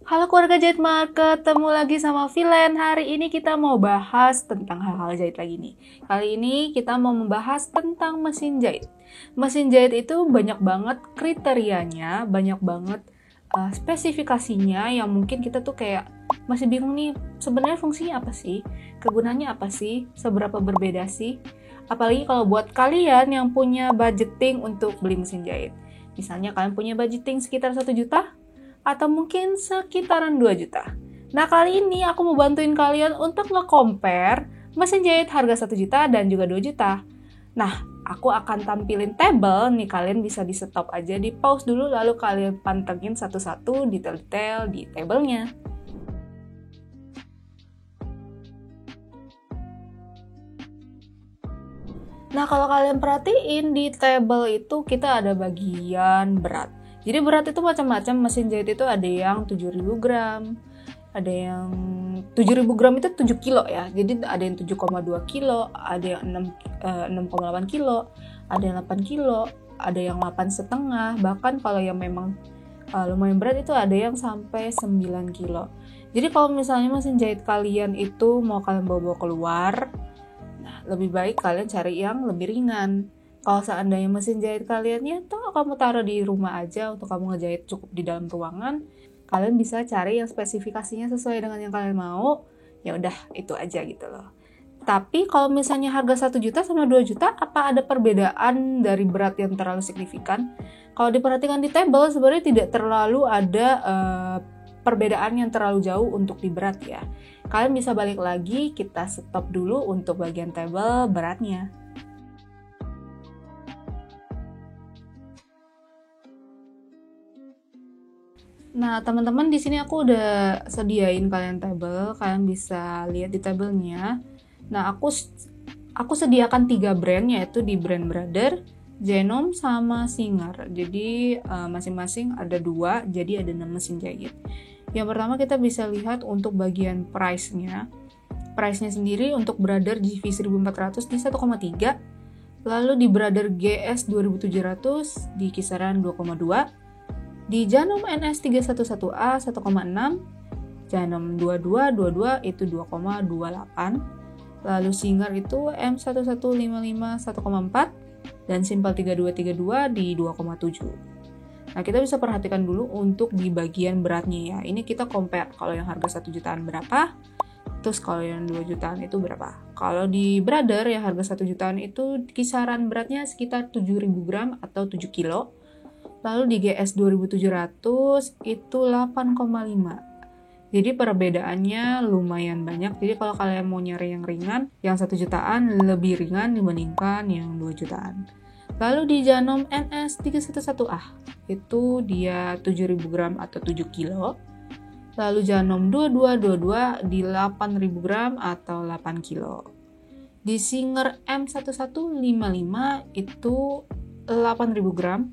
Halo keluarga Jahit Mart, ketemu lagi sama Vilen. Hari ini kita mau bahas tentang hal-hal jahit lagi nih. Kali ini kita mau membahas tentang mesin jahit. Mesin jahit itu banyak banget kriterianya, banyak banget spesifikasinya yang mungkin kita tuh kayak masih bingung nih, sebenarnya fungsinya apa sih? Kegunaannya apa sih? Seberapa berbeda sih? Apalagi kalau buat kalian yang punya budgeting untuk beli mesin jahit. Misalnya kalian punya budgeting sekitar 1 juta, atau mungkin sekitaran 2 juta. Nah, kali ini aku mau bantuin kalian untuk nge-compare mesin jahit harga 1 juta dan juga 2 juta. Nah, aku akan tampilin tabel nih, kalian bisa di stop aja, di pause dulu lalu kalian pantengin satu-satu detail-detail di tabelnya. Nah, kalau kalian perhatiin di tabel itu kita ada bagian berat. Jadi berat itu macam-macam, mesin jahit itu ada yang 7.000 gram, ada yang 7.000 gram itu 7 kilo ya. Jadi ada yang 7,2 kilo, ada yang 6,8 kilo, ada yang 8 kilo, ada yang 8,5. Bahkan kalau yang memang lumayan berat itu ada yang sampai 9 kilo. Jadi kalau misalnya mesin jahit kalian itu mau kalian bawa-bawa keluar, lebih baik kalian cari yang lebih ringan. Kalau seandainya mesin jahit kalian ya toh kamu taruh di rumah aja untuk kamu ngejahit cukup di dalam ruangan, kalian bisa cari yang spesifikasinya sesuai dengan yang kalian mau. Ya udah, itu aja gitu loh. Tapi kalau misalnya harga 1 juta sama 2 juta, apa ada perbedaan dari berat yang terlalu signifikan? Kalau diperhatikan di tabel, sebenarnya tidak terlalu ada perbedaan yang terlalu jauh untuk di berat ya. Kalian bisa balik lagi, kita stop dulu untuk bagian tabel beratnya. Nah, teman-teman, di sini aku udah sediain kalian tabel, kalian bisa lihat di tabelnya. Nah, aku sediakan 3 brand, yaitu di brand Brother, Genome, sama Singer. Jadi masing-masing ada 2, jadi ada 6 mesin jahit. Yang pertama kita bisa lihat untuk bagian price-nya. Price-nya sendiri untuk Brother GV 1400 di 1,3, lalu di Brother GS 2700 di kisaran 2,2, di Genome NS 311A 1,6, Genome 2222 itu 2,28, lalu Singer itu M1155 1,4, dan Simple 3232 di 2,7. Nah, kita bisa perhatikan dulu untuk di bagian beratnya ya. Ini kita compare kalau yang harga 1 jutaan berapa, terus kalau yang 2 jutaan itu berapa. Kalau di Brother yang harga 1 jutaan itu kisaran beratnya sekitar 7.000 gram atau 7 kilo. Lalu di GS 2700 itu 8,5. Jadi perbedaannya lumayan banyak. Jadi kalau kalian mau nyari yang ringan, yang 1 jutaan lebih ringan dibandingkan yang 2 jutaan. Lalu di Genome NS 311A itu dia 7.000 gram atau 7 kilo. Lalu Genome 2222 di 8.000 gram atau 8 kilo. Di Singer M1155 itu 8.000 gram.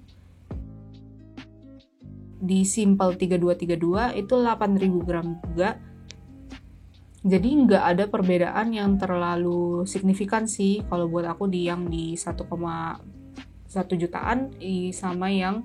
Di Simple 3232 itu 8.000 gram juga. Jadi nggak ada perbedaan yang terlalu signifikan sih kalau buat aku di yang di 1,1 jutaan sama yang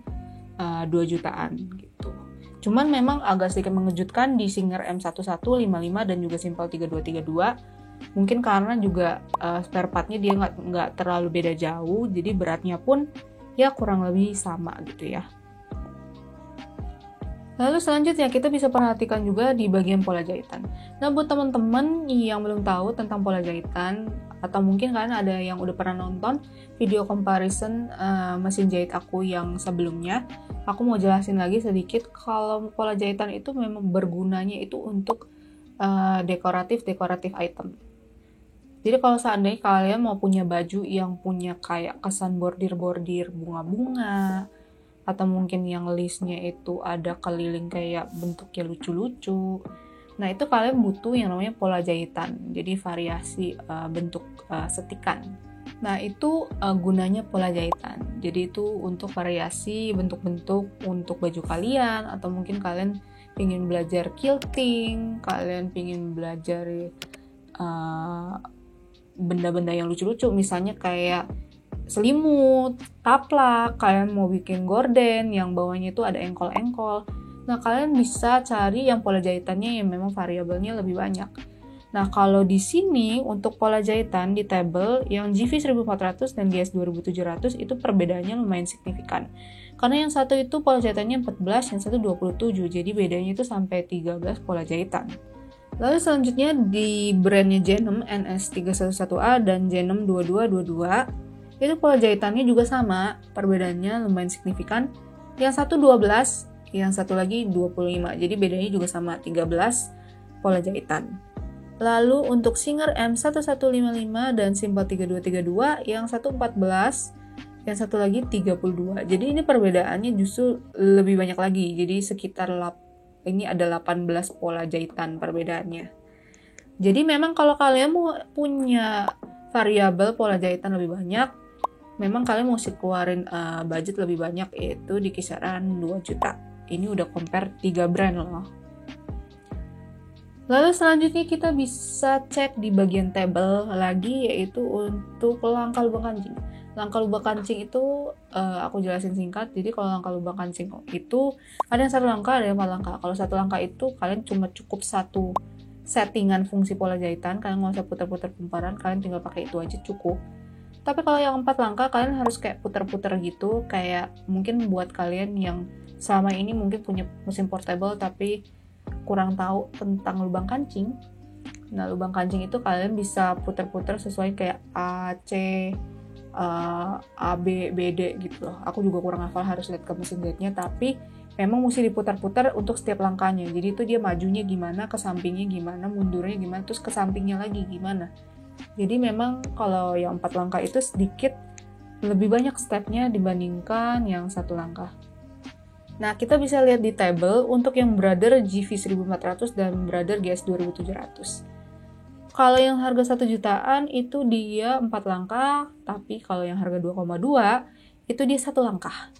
2 jutaan gitu. Cuman memang agak sedikit mengejutkan di Singer M1155 dan juga Simple 3232. Mungkin karena juga spare partnya dia nggak terlalu beda jauh, jadi beratnya pun ya kurang lebih sama gitu ya. Lalu selanjutnya kita bisa perhatikan juga di bagian pola jahitan. Nah, buat teman-teman yang belum tahu tentang pola jahitan, atau mungkin kalian ada yang udah pernah nonton video comparison mesin jahit aku yang sebelumnya, aku mau jelasin lagi sedikit kalau pola jahitan itu memang bergunanya itu untuk dekoratif item. Jadi kalau seandainya kalian mau punya baju yang punya kayak kesan bordir-bordir bunga-bunga, atau mungkin yang listnya itu ada keliling kayak bentuknya lucu-lucu. Nah, itu kalian butuh yang namanya pola jahitan. Jadi variasi bentuk setikan. Nah, itu gunanya pola jahitan. Jadi itu untuk variasi bentuk-bentuk untuk baju kalian, atau mungkin kalian ingin belajar quilting, kalian ingin belajar benda-benda yang lucu-lucu, misalnya kayak selimut, taplak, kalian mau bikin gorden yang bawahnya itu ada engkol-engkol. Nah, kalian bisa cari yang pola jahitannya yang memang variabelnya lebih banyak. Nah, kalau di sini untuk pola jahitan di tabel yang GV 1400 dan GS 2700 itu perbedaannya lumayan signifikan. Karena yang satu itu pola jahitannya 14, yang satu 27. Jadi bedanya itu sampai 13 pola jahitan. Lalu selanjutnya di brandnya Genom NS311A dan Genom 2222 itu pola jahitannya juga sama, perbedaannya lumayan signifikan. Yang satu 12, yang satu lagi 25. Jadi bedanya juga sama 13 pola jahitan. Lalu untuk Singer M1155 dan Simple 3232 yang satu 14, yang satu lagi 32. Jadi ini perbedaannya justru lebih banyak lagi. Jadi sekitar ini ada 18 pola jahitan perbedaannya. Jadi memang kalau kalian mau punya variabel pola jahitan lebih banyak, memang kalian mesti keluarin budget lebih banyak, yaitu di kisaran 2 juta. Ini udah compare 3 brand loh. Lalu selanjutnya kita bisa cek di bagian tabel lagi, yaitu untuk langkah lubang kancing. Langkah lubang kancing itu aku jelasin singkat. Jadi kalau langkah lubang kancing itu ada yang 1 langkah, ada yang 4 langkah. Kalau 1 langkah itu kalian cuma cukup 1 settingan fungsi pola jahitan, kalian nggak usah putar-putar kumparan, kalian tinggal pakai itu aja cukup. Tapi kalau yang 4 langkah kalian harus kayak putar-putar gitu, kayak mungkin buat kalian yang selama ini mungkin punya mesin portable tapi kurang tahu tentang lubang kancing. Nah, lubang kancing itu kalian bisa putar-putar sesuai kayak A, C, A, B, B, D gitu loh. Aku juga kurang hafal, harus lihat ke mesin jahitnya, tapi memang mesti diputar-putar untuk setiap langkahnya. Jadi itu dia majunya gimana, ke sampingnya gimana, mundurnya gimana, terus ke sampingnya lagi gimana. Jadi memang kalau yang 4 langkah itu sedikit lebih banyak stepnya dibandingkan yang 1 langkah. Nah, kita bisa lihat di tabel untuk yang Brother GV 1400 dan Brother GS 2700. Kalau yang harga 1 jutaan itu dia 4 langkah, tapi kalau yang harga 2,2 itu dia 1 langkah.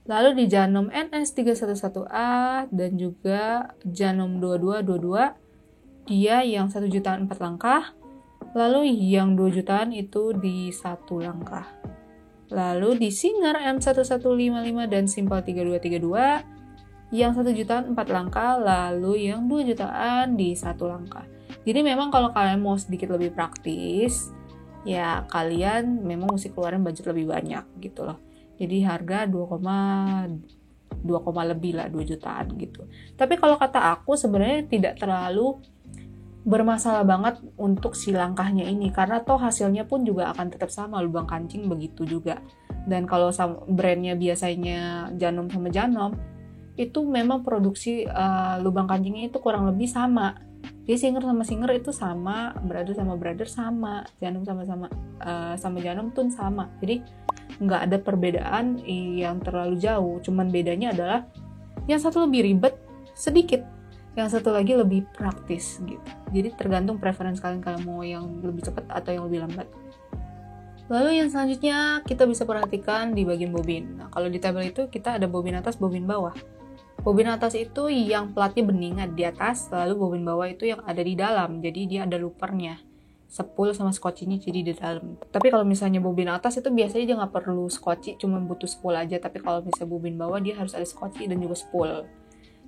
Lalu di Genom NS311A dan juga Genom 2222 dia yang 1 jutaan 4 langkah. Lalu yang 2 jutaan itu di 1 langkah. Lalu di Singer M1155 dan Simple 3232 yang 1 jutaan 4 langkah, lalu yang 2 jutaan di 1 langkah. Jadi memang kalau kalian mau sedikit lebih praktis, ya kalian memang mesti keluarin budget lebih banyak gitu loh. Jadi harga 2, lebih lah, 2 jutaan gitu. Tapi kalau kata aku sebenarnya tidak terlalu bermasalah banget untuk si langkahnya ini, karena toh hasilnya pun juga akan tetap sama, lubang kancing begitu juga. Dan kalau brandnya biasanya Genom sama Genom itu memang produksi lubang kancingnya itu kurang lebih sama. Jadi Singer sama Singer itu sama, Brother sama Brother sama, Genom sama Genom pun sama. Jadi nggak ada perbedaan yang terlalu jauh, cuman bedanya adalah yang satu lebih ribet sedikit, yang satu lagi lebih praktis gitu. Jadi tergantung preferensi kalian mau yang lebih cepat atau yang lebih lambat. Lalu yang selanjutnya kita bisa perhatikan di bagian bobin. Nah, kalau di tabel itu kita ada bobin atas, bobin bawah. Bobin atas itu yang platnya bening ada di atas, lalu bobin bawah itu yang ada di dalam. Jadi dia ada loopernya. Spool sama skocinya jadi di dalam. Tapi kalau misalnya bobin atas itu biasanya dia nggak perlu skoci, cuma butuh spool aja. Tapi kalau misalnya bobin bawah dia harus ada skoci dan juga spool.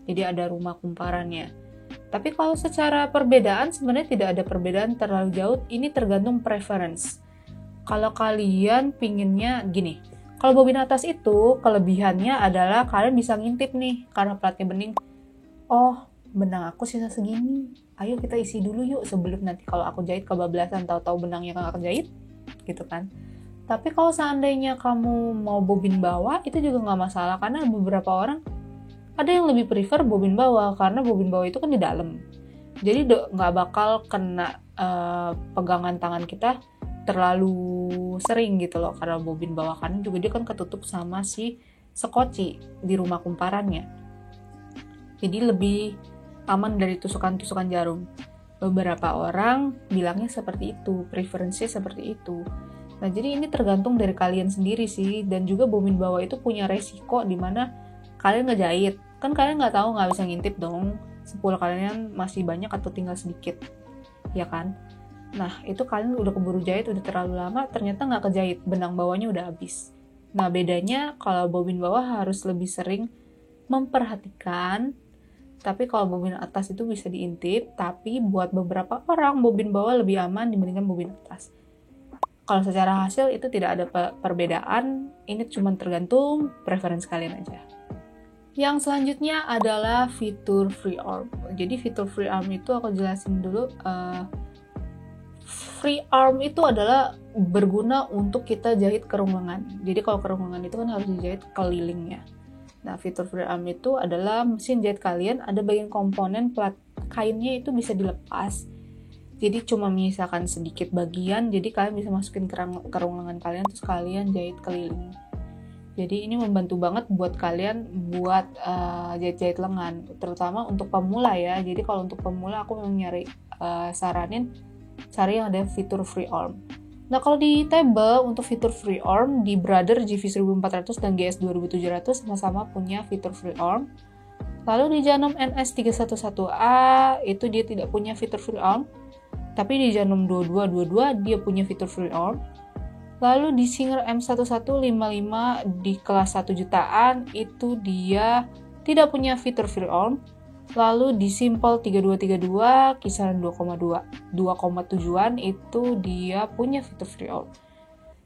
Jadi ada rumah kumparannya. Tapi kalau secara perbedaan sebenarnya tidak ada perbedaan terlalu jauh. Ini tergantung preference. Kalau kalian pinginnya gini, kalau bobin atas itu kelebihannya adalah kalian bisa ngintip nih karena platnya bening. Oh, benang aku sisa segini. Ayo kita isi dulu yuk sebelum nanti kalau aku jahit kebablasan tahu-tahu benangnya nggak kejahit, gitu kan. Tapi kalau seandainya kamu mau bobin bawah itu juga nggak masalah, karena beberapa orang ada yang lebih prefer bobin bawah karena bobin bawah itu kan di dalam. Jadi nggak bakal kena pegangan tangan kita terlalu sering gitu loh, karena bobin bawah kan juga dia kan ketutup sama si skoci di rumah kumparannya. Jadi lebih aman dari tusukan-tusukan jarum. Beberapa orang bilangnya seperti itu, preferensinya seperti itu. Nah, jadi ini tergantung dari kalian sendiri sih, dan juga bobin bawah itu punya resiko di mana kalian ngejahit. Kan kalian nggak tahu, nggak bisa ngintip dong, spool kalian masih banyak atau tinggal sedikit, ya kan? Nah, itu kalian udah keburu jahit, udah terlalu lama, ternyata nggak kejahit, benang bawahnya udah habis. Nah, bedanya kalau bobin bawah harus lebih sering memperhatikan Tapi kalau bobin atas itu bisa diintip, tapi buat beberapa orang bobin bawah lebih aman dibandingkan bobin atas. Kalau secara hasil itu tidak ada perbedaan, ini cuma tergantung preferensi kalian aja. Yang selanjutnya adalah fitur free arm. Jadi fitur free arm itu aku jelasin dulu. Free arm itu adalah berguna untuk kita jahit kerongkongan. Jadi kalau kerongkongan itu kan harus dijahit kelilingnya. Nah, fitur free arm itu adalah mesin jahit kalian, ada bagian komponen plat kainnya itu bisa dilepas. Jadi cuma menyisakan sedikit bagian, jadi kalian bisa masukin kerongkongan kalian terus kalian jahit keliling. Jadi ini membantu banget buat kalian buat jahit-jahit lengan, terutama untuk pemula ya. Jadi kalau untuk pemula aku memang saranin cari yang ada fitur free arm. Nah, kalau di table untuk fitur free arm di Brother GV 1400 dan GS 2700 sama-sama punya fitur free arm. Lalu di Janome NS 311A itu dia tidak punya fitur free arm, tapi di Janome 2222 dia punya fitur free arm. Lalu di Singer M1155 di kelas 1 jutaan itu dia tidak punya fitur free arm. Lalu di Simple 3232 kisaran 2,7an itu dia punya fitur free arm.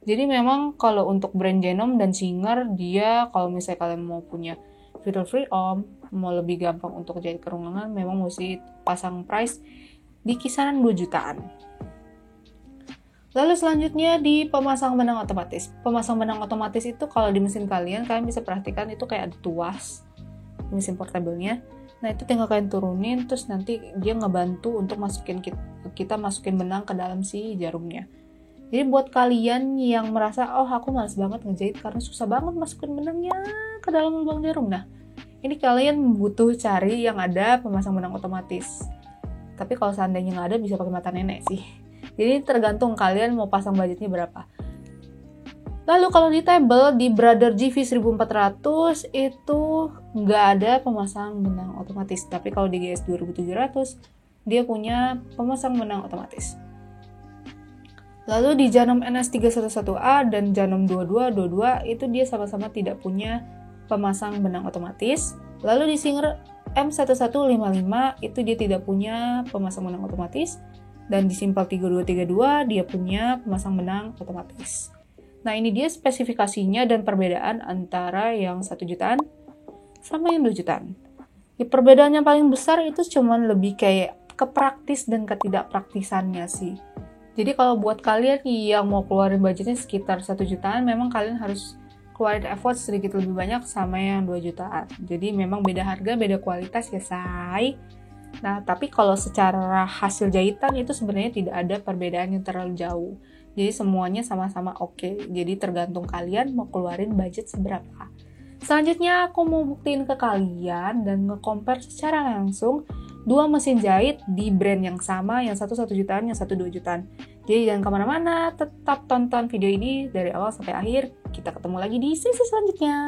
Jadi memang kalau untuk brand Janome dan Singer dia kalau misalnya kalian mau punya fitur free arm, mau lebih gampang untuk jahit kerongkongan memang mesti pasang price di kisaran 2 jutaan. Lalu selanjutnya di pemasang benang otomatis. Pemasang benang otomatis itu kalau di mesin kalian bisa perhatikan itu kayak ada tuas mesin portable-nya. Nah, itu tinggal kalian turunin, terus nanti dia ngebantu untuk kita masukin benang ke dalam si jarumnya. Jadi buat kalian yang merasa, oh aku malas banget ngejahit karena susah banget masukin benangnya ke dalam lubang jarum. Nah, ini kalian butuh cari yang ada pemasang benang otomatis. Tapi kalau seandainya nggak ada, bisa pakai mata nenek sih. Jadi tergantung kalian mau pasang budgetnya berapa. Lalu kalau di table di Brother GV 1400 itu nggak ada pemasang benang otomatis, tapi kalau di GS 2700 dia punya pemasang benang otomatis. Lalu di Janome NS 311A dan Janome 2222 itu dia sama-sama tidak punya pemasang benang otomatis. Lalu di Singer M1155 itu dia tidak punya pemasang benang otomatis, dan di Simple 3232 dia punya pemasang benang otomatis. Nah, ini dia spesifikasinya dan perbedaan antara yang 1 jutaan sama yang 2 jutaan. Ya, perbedaan yang paling besar itu cuman lebih kayak kepraktis dan ketidakpraktisannya sih. Jadi kalau buat kalian yang mau keluarin budgetnya sekitar 1 jutaan, memang kalian harus keluarin effort sedikit lebih banyak sama yang 2 jutaan. Jadi memang beda harga, beda kualitas ya say. Nah, tapi kalau secara hasil jahitan itu sebenarnya tidak ada perbedaan yang terlalu jauh. Jadi semuanya sama-sama oke. Jadi tergantung kalian mau keluarin budget seberapa. Selanjutnya aku mau buktiin ke kalian dan nge-compare secara langsung dua mesin jahit di brand yang sama, yang satu 1 jutaan, yang satu 2 jutaan. Jadi jangan kemana-mana, tetap tonton video ini dari awal sampai akhir. Kita ketemu lagi di sesi selanjutnya.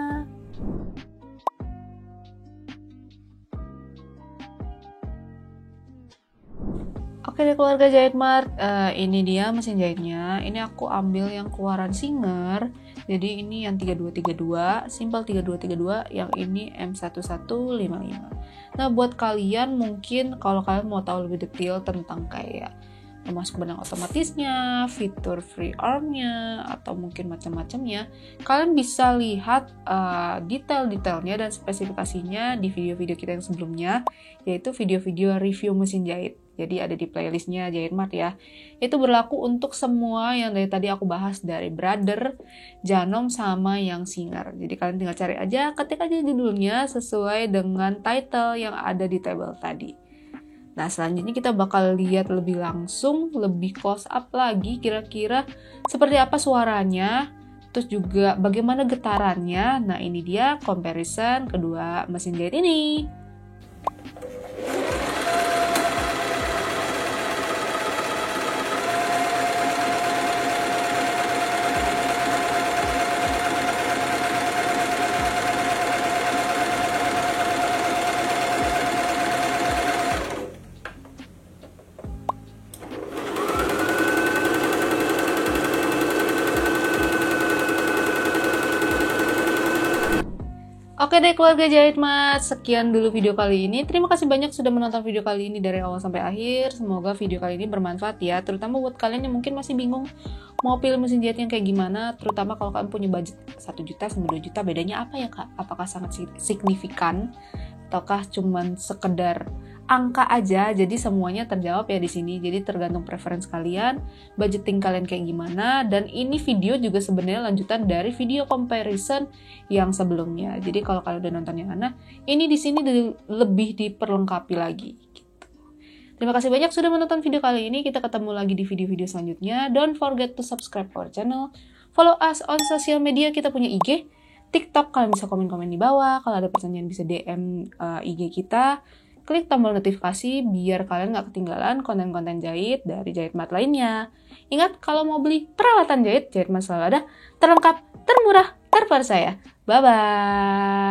Oke deh keluarga Jahit Mart, ini dia mesin jahitnya. Ini aku ambil yang keluaran Singer. Jadi ini yang 3232, Simple 3232, yang ini M1155. Nah, buat kalian mungkin kalau kalian mau tahu lebih detail tentang kayak masuk benang otomatisnya, fitur free armnya, atau mungkin macam-macamnya, kalian bisa lihat detail-detailnya dan spesifikasinya di video-video kita yang sebelumnya, yaitu video-video review mesin jahit. Jadi ada di playlistnya Jahit Mart ya. Itu berlaku untuk semua yang dari tadi aku bahas, dari Brother, Janome, sama yang Singer. Jadi kalian tinggal cari aja, ketik aja judulnya sesuai dengan title yang ada di table tadi. Nah, selanjutnya kita bakal lihat lebih langsung, lebih close up lagi kira-kira seperti apa suaranya, terus juga bagaimana getarannya. Nah, ini dia comparison kedua mesin jahit ini. Oke deh keluarga Jahit Mat, sekian dulu video kali ini. Terima kasih banyak sudah menonton video kali ini dari awal sampai akhir. Semoga video kali ini bermanfaat ya, terutama buat kalian yang mungkin masih bingung mau pilih mesin jahit yang kayak gimana, terutama kalau kalian punya budget 1 juta sama 2 juta, bedanya apa ya Kak? Apakah sangat signifikan ataukah cuman sekedar angka aja? Jadi semuanya terjawab ya di sini. Jadi tergantung preferensi kalian, budgeting kalian kayak gimana. Dan ini video juga sebenarnya lanjutan dari video comparison yang sebelumnya. Jadi kalau kalian udah nonton yang mana, ini di sini lebih diperlengkapi lagi. Gitu. Terima kasih banyak sudah menonton video kali ini. Kita ketemu lagi di video-video selanjutnya. Don't forget to subscribe our channel. Follow us on social media. Kita punya IG, TikTok. Kalian bisa komen-komen di bawah. Kalau ada pertanyaan bisa DM IG kita. Klik tombol notifikasi biar kalian gak ketinggalan konten-konten jahit dari Jahit Mat lainnya. Ingat, kalau mau beli peralatan jahit, Jahit Mat selalu ada, terlengkap, termurah, terpercaya. Bye-bye!